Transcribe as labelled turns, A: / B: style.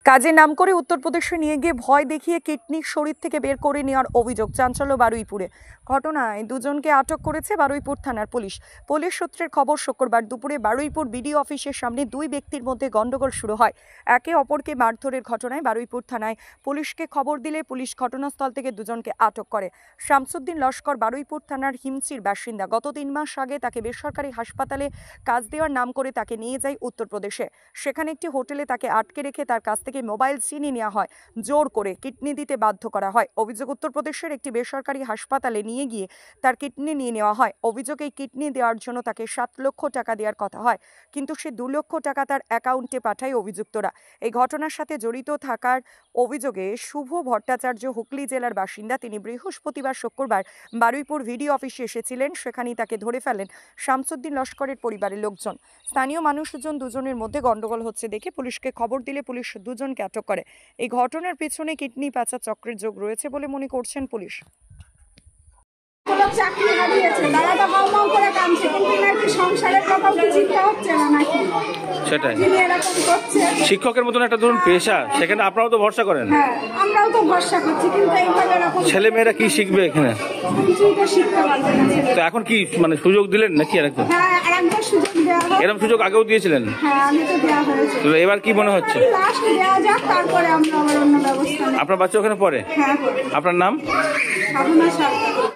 A: কাজে নাম করে উত্তরপ্রদেশে নিয়ে গিয়ে ভয় দেখিয়ে কিডনি শরীর থেকে বের করে নেওয়ার অভিযোগ চাঞ্চল্য বারুইপুরে। ঘটনায় দুজনকে আটক করেছে বারুইপুর থানার পুলিশ। পুলিশ সূত্রের খবর, শুক্রবার দুপুরে বারুইপুর বিডিও অফিসের সামনে দুই ব্যক্তির মধ্যে গন্ডগোল শুরু হয়। একে অপরকে মারধরের ঘটনায় বারুইপুর থানায় পুলিশকে খবর দিলে পুলিশ ঘটনাস্থল থেকে দুজনকে আটক করে। শামসুদ্দিন লস্কর বারুইপুর থানার হিমসির বাসিন্দা। গত 3 মাস আগে তাকে বেসরকারি হাসপাতালে কাজ দেওয়ার নাম করে তাকে নিয়ে যায় উত্তরপ্রদেশে। সেখানে একটি হোটেলে তাকে আটকে রেখে তার কাছ থেকে মোবাইল ছিনিয়ে নেওয়া হয়, জোর করে কিডনি দিতে বাধ্য করা হয়। অভিযোগ, উত্তরপ্রদেশের একটি বেসরকারি হাসপাতালে নিয়ে গিয়ে তার কিডনি নিয়ে নেওয়া হয়। অভিযোগ, এই কিডনি দেওয়ার জন্য তাকে 7 লক্ষ টাকা দেওয়ার কথা হয়, কিন্তু সে 2 লক্ষ টাকা তার অ্যাকাউন্টে পাঠায় অভিযুক্তরা। এই ঘটনার সাথে জড়িত থাকার অভিযোগে শুভ ভট্টাচার্য হুগলি জেলার বাসিন্দা। তিনি বৃহস্পতিবার শুক্রবার বারুইপুর ভিডিও অফিসে এসেছিলেন। সেখানেই তাকে ধরে ফেলেন শামসুদ্দিন লস্করের পরিবারের লোকজন। স্থানীয় মানুষজন দুজনের মধ্যে গন্ডগোল হচ্ছে দেখে পুলিশকে খবর দিলে পুলিশ দুজনকে আটক করে। এই ঘটনার পেছনে কিডনি পাচার চক্রের যোগ রয়েছে বলে মনে করছেন পুলিশ।
B: চাকরি হারিয়েছে, তারা তো মাও করে কামছে, কিন্তু নাকি সংসারের কথাও কি চিন্তা হচ্ছে না নাকি?
C: সেটাই
B: এরকম করছে।
C: শিক্ষকের মতন একটা ধরুন পেশা, সেখানে আপনারাও তো ভরসা করেন।
B: হ্যাঁ, আমরাও তো ভরসা করছি, কিন্তু এইভাবে এরকম
C: ছেলে মেয়েরা কি শিখবে এখানে?
B: কিছুই তো শিখতে পারবে না।
C: তো এখন কি মানে সুযোগ দিলেন নাকি আরেকটা?
B: হ্যাঁ, আরেকবার সুযোগ দেওয়া হবে।
C: এরকম সুযোগ আগেও দিয়েছিলেন?
B: হ্যাঁ, আমি তো দেওয়া হয়েছে।
C: তো এবার কি মনে হচ্ছে?
B: লাস্ট দেওয়া যাক, তারপরে আমরা আবার অন্য ব্যবস্থা নেব।
C: আপনার বাচ্চা ওখানে পড়ে?
B: হ্যাঁ,
C: আপনার নাম?
B: সাধনা সরকার।